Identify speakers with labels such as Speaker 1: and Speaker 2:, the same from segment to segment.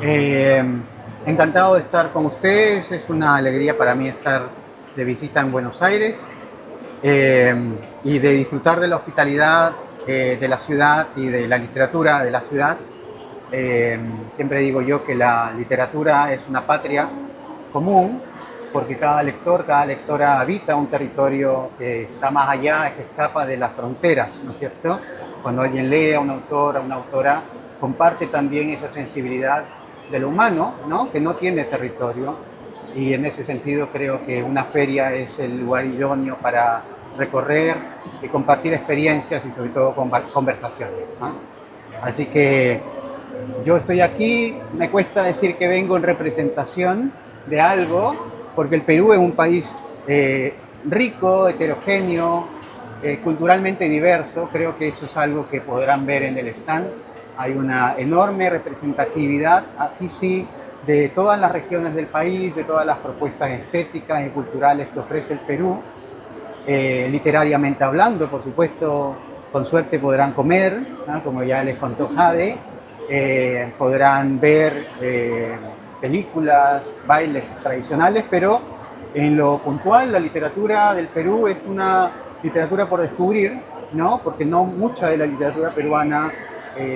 Speaker 1: Eh, Encantado de estar con ustedes, es una alegría para mí estar de visita en Buenos Aires eh, y de disfrutar de la hospitalidad de la ciudad y de la literatura de la ciudad. Eh, Siempre digo yo que la literatura es una patria común porque cada lector, cada lectora habita un territorio que está más allá, que escapa de las fronteras, ¿no es cierto? Cuando alguien lee a un autor, a una autora, comparte también esa sensibilidad de lo humano, ¿no? Que no tiene territorio. Y en ese sentido creo que una feria es el lugar idóneo para recorrer y compartir experiencias y sobre todo conversaciones, ¿no? Así que yo estoy aquí, me cuesta decir que vengo en representación de algo, porque el Perú es un país rico, heterogéneo, culturalmente diverso. Creo que eso es algo que podrán ver en el stand. Hay una enorme representatividad, aquí sí, de todas las regiones del país, de todas las propuestas estéticas y culturales que ofrece el Perú. Literariamente hablando, por supuesto, con suerte podrán comer, ¿no? Como ya les contó Jade, podrán ver películas, bailes tradicionales, pero en lo puntual la literatura del Perú es una literatura por descubrir, ¿no? Porque no mucha de la literatura peruana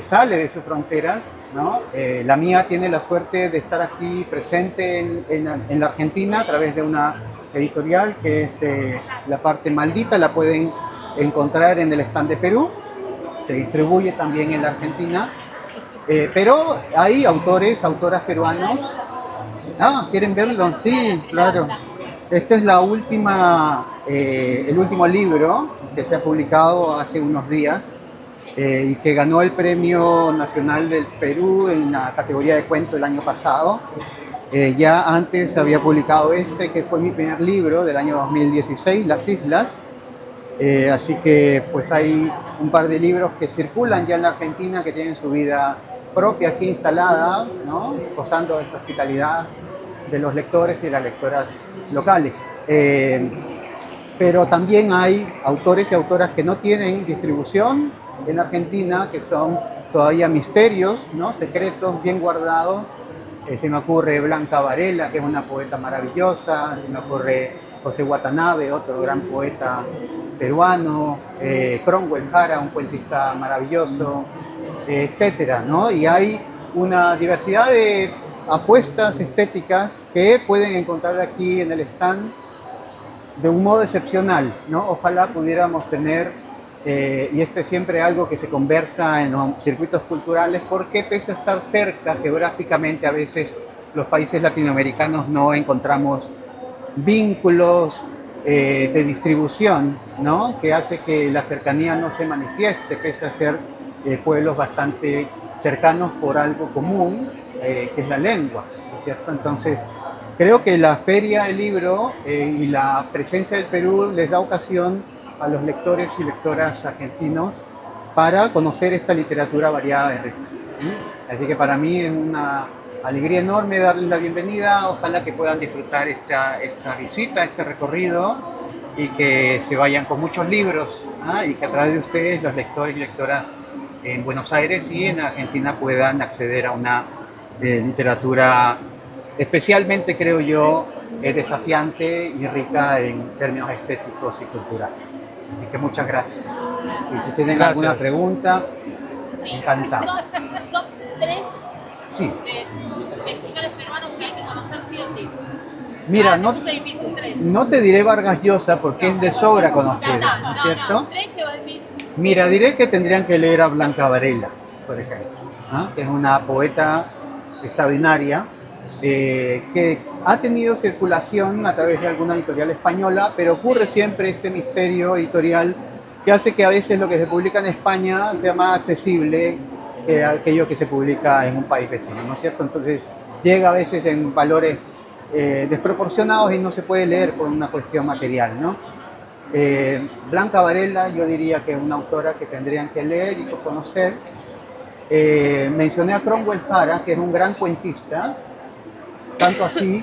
Speaker 1: sale de sus fronteras, ¿no? La mía tiene la suerte de estar aquí presente en la Argentina a través de una editorial que es La Parte Maldita, la pueden encontrar en el stand de Perú, se distribuye también en la Argentina, pero hay autores, autoras peruanos. Ah, ¿quieren verlo? Sí, claro. Esta es la última, el último libro que se ha publicado hace unos días y que ganó el Premio Nacional del Perú en la categoría de cuento el año pasado. Ya antes había publicado este, que fue mi primer libro del año 2016, Las Islas. Así que pues hay un par de libros que circulan ya en la Argentina, que tienen su vida propia aquí instalada, ¿no? Gozando de esta hospitalidad de los lectores y las lectoras locales. Pero también hay autores y autoras que no tienen distribución en Argentina, que son todavía misterios, ¿no? Secretos bien guardados. Se me ocurre Blanca Varela, que es una poeta maravillosa, se me ocurre José Watanabe, otro gran poeta peruano, Cromwell Jara, un cuentista maravilloso, etcétera, ¿no? Y hay una diversidad de apuestas estéticas que pueden encontrar aquí en el stand de un modo excepcional, ¿no? Ojalá pudiéramos tener, y esto es siempre algo que se conversa en los circuitos culturales, porque pese a estar cerca geográficamente, a veces los países latinoamericanos no encontramos vínculos de distribución, ¿no? Que hace que la cercanía no se manifieste, pese a ser pueblos bastante cercanos por algo común, que es la lengua, ¿no es cierto? Entonces, creo que la feria del libro y la presencia del Perú les da ocasión a los lectores y lectoras argentinos para conocer esta literatura variada y rica. Así que para mí es una alegría enorme darles la bienvenida. Ojalá que puedan disfrutar esta visita, este recorrido, y que se vayan con muchos libros, ¿ah? Y que a través de ustedes los lectores y lectoras en Buenos Aires y en Argentina puedan acceder a una literatura especialmente, creo yo, desafiante y rica en términos estéticos y culturales. Así que muchas gracias. Y si tienen alguna
Speaker 2: Gracias.
Speaker 1: pregunta,
Speaker 3: Sí,
Speaker 1: encantado.
Speaker 3: top 3
Speaker 1: Sí,
Speaker 3: de escritores peruanos que hay que conocer sí o sí.
Speaker 1: mira,
Speaker 3: Te puse difícil, 3.
Speaker 1: no te diré Vargas Llosa porque es de sobra
Speaker 3: Ya
Speaker 1: conocido,
Speaker 3: está,
Speaker 1: ¿no es cierto?
Speaker 3: 3 que vos decís.
Speaker 1: Mira, diré que tendrían que leer a Blanca Varela, por ejemplo, ¿ah? Que es una poeta extraordinaria, que ha tenido circulación a través de alguna editorial española, pero ocurre siempre este misterio editorial que hace que a veces lo que se publica en España sea más accesible que aquello que se publica en un país vecino, ¿no es cierto? Entonces llega a veces en valores desproporcionados y no se puede leer por una cuestión material, ¿no? Blanca Varela yo diría que es una autora que tendrían que leer y conocer. Mencioné a Cromwell Jara, que es un gran cuentista, tanto así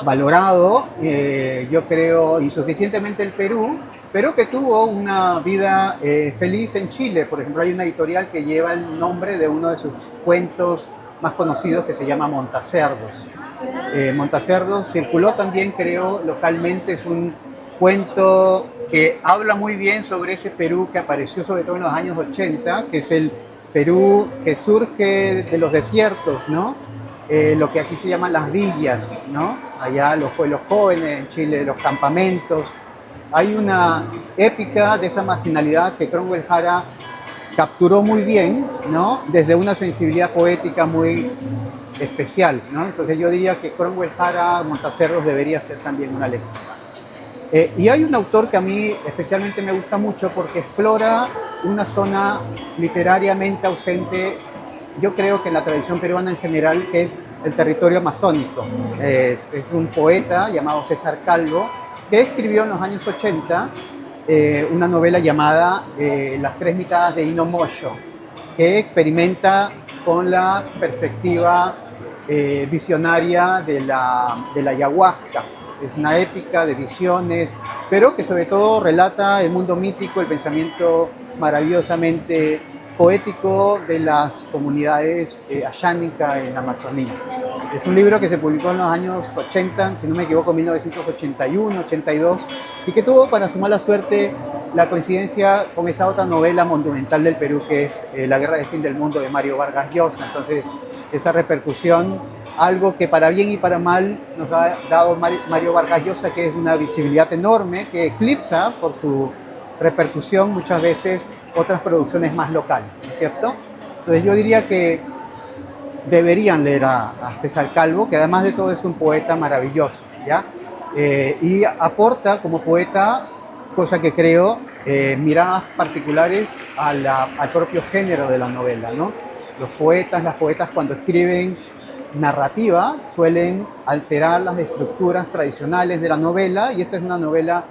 Speaker 1: valorado, yo creo, insuficientemente el Perú, pero que tuvo una vida feliz en Chile. Por ejemplo, hay una editorial que lleva el nombre de uno de sus cuentos más conocidos que se llama Montacerdos. Montacerdos circuló también, creo, localmente. Es un cuento que habla muy bien sobre ese Perú que apareció sobre todo en los años 80, que es el Perú que surge de los desiertos, ¿no? Lo que aquí se llaman las villas, ¿no? Allá los pueblos jóvenes, en Chile los campamentos. Hay una épica de esa marginalidad que Cromwell Jara capturó muy bien, ¿no? Desde una sensibilidad poética muy especial, ¿no? Entonces yo diría que Cromwell Jara, Montacerdos debería ser también una lectura. Y hay un autor que a mí especialmente me gusta mucho porque explora una zona literariamente ausente, yo creo que en la tradición peruana en general, que es el territorio amazónico. Es un poeta llamado César Calvo, que escribió en los años 80 una novela llamada Las tres mitades de Ino Moyo, que experimenta con la perspectiva visionaria de la ayahuasca. Es una épica de visiones, pero que sobre todo relata el mundo mítico, el pensamiento maravillosamente poético de las comunidades ayánicas en la Amazonía. Es un libro que se publicó en los años 80, si no me equivoco, 1981, 82, y que tuvo, para su mala suerte, la coincidencia con esa otra novela monumental del Perú, que es La guerra del fin del mundo, de Mario Vargas Llosa. Entonces, esa repercusión, algo que para bien y para mal nos ha dado Mario Vargas Llosa, que es una visibilidad enorme, que eclipsa por su repercusión muchas veces otras producciones más locales, ¿no es cierto? Entonces yo diría que deberían leer a César Calvo, que además de todo es un poeta maravilloso, ¿ya? Y aporta como poeta, cosa que creo, miradas particulares al propio género de la novela, ¿no? Los poetas, las poetas, cuando escriben narrativa suelen alterar las estructuras tradicionales de la novela, y esta es una novela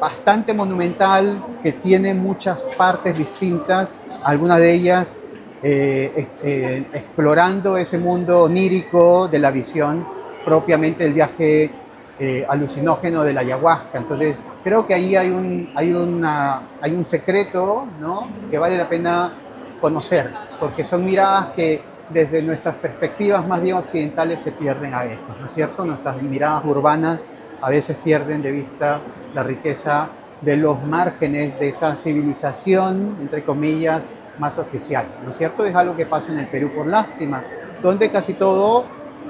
Speaker 1: bastante monumental que tiene muchas partes distintas, algunas de ellas explorando ese mundo onírico de la visión propiamente del viaje alucinógeno de la ayahuasca. Entonces creo que ahí hay un secreto, ¿no?, que vale la pena conocer, porque son miradas que desde nuestras perspectivas más bien occidentales se pierden a veces, ¿no es cierto? Nuestras miradas urbanas a veces pierden de vista la riqueza de los márgenes de esa civilización, entre comillas, más oficial, ¿no es cierto? Es algo que pasa en el Perú, por lástima, donde casi todo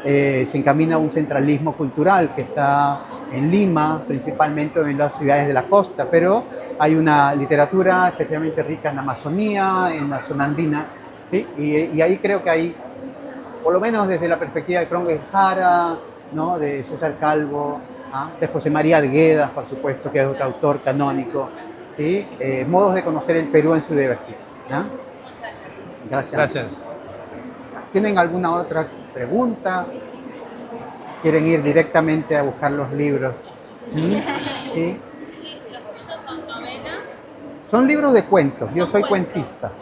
Speaker 1: se encamina a un centralismo cultural que está en Lima, principalmente en las ciudades de la costa, pero hay una literatura especialmente rica en la Amazonía, en la zona andina, ¿sí? Y ahí creo que hay, por lo menos desde la perspectiva de Cromwell Jara, ¿no?, de César Calvo, de José María Arguedas, por supuesto, que es otro autor canónico, ¿sí? Modos de conocer el Perú en su diversidad, ¿ya? Gracias.
Speaker 2: Gracias.
Speaker 1: ¿Tienen alguna otra pregunta? ¿Quieren ir directamente a buscar los libros? ¿Sí?
Speaker 3: ¿Y los tuyos son novelas?
Speaker 1: Son libros de cuentos, yo soy cuentista.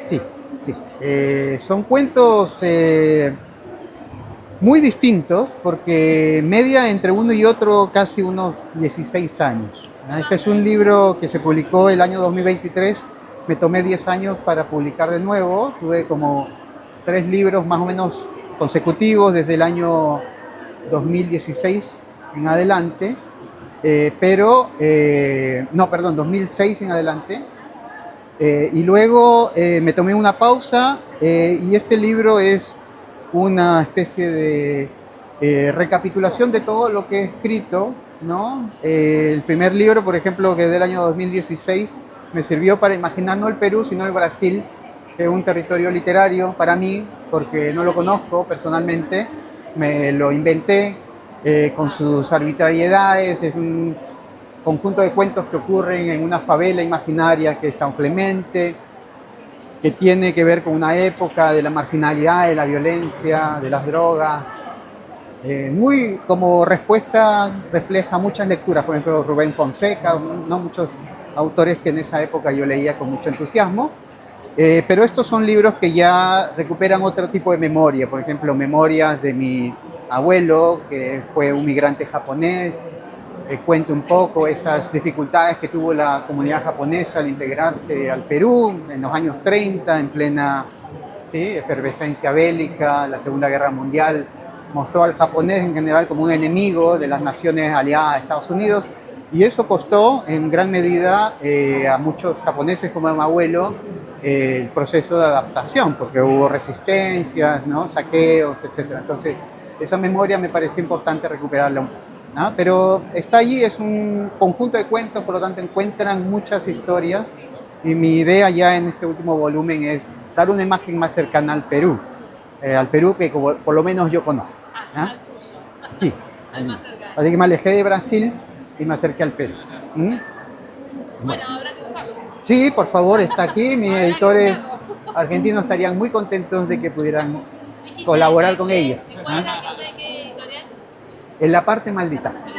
Speaker 1: Sí, sí. Son cuentos muy distintos, porque media entre uno y otro casi unos 16 años. Este es un libro que se publicó el año 2023, me tomé 10 años para publicar de nuevo, tuve como 3 libros más o menos consecutivos desde el año 2016 en adelante, no, perdón, 2006 en adelante, y luego me tomé una pausa, y este libro es una especie de recapitulación de todo lo que he escrito, ¿no? El primer libro, por ejemplo, que es del año 2016, me sirvió para imaginar no el Perú, sino el Brasil, que es un territorio literario para mí, porque no lo conozco personalmente, me lo inventé con sus arbitrariedades. Es un conjunto de cuentos que ocurren en una favela imaginaria que es San Clemente, que tiene que ver con una época de la marginalidad, de la violencia, de las drogas. Muy como respuesta refleja muchas lecturas, por ejemplo Rubén Fonseca, no muchos autores que en esa época yo leía con mucho entusiasmo, pero estos son libros que ya recuperan otro tipo de memoria, por ejemplo memorias de mi abuelo, que fue un migrante japonés. Cuento un poco esas dificultades que tuvo la comunidad japonesa al integrarse al Perú en los años 30, en plena ¿sí? Efervescencia bélica, la Segunda Guerra Mundial mostró al japonés en general como un enemigo de las naciones aliadas a Estados Unidos, y eso costó en gran medida a muchos japoneses como a mi abuelo el proceso de adaptación, porque hubo resistencias, ¿no? Saqueos, etc. Entonces, esa memoria me pareció importante recuperarla un poco, ¿no? Pero está allí, es un conjunto de cuentos, por lo tanto encuentran muchas historias, y mi idea ya en este último volumen es dar una imagen más cercana al Perú que por lo menos yo conozco.
Speaker 3: Al tuyo.
Speaker 1: Sí.
Speaker 3: Al más cercano.
Speaker 1: Así que me alejé de Brasil y me acerqué al Perú.
Speaker 3: Bueno, habrá que buscarlo.
Speaker 1: Sí, por favor, está aquí. Mis
Speaker 3: Habrá que
Speaker 1: editores
Speaker 3: buscarlo.
Speaker 1: argentinos estarían muy contentos de que pudieran
Speaker 3: Dijiste
Speaker 1: colaborar
Speaker 3: que-
Speaker 1: con ella.
Speaker 3: ¿De cuál era? ¿Qué editorial?
Speaker 1: En la parte maldita.
Speaker 3: En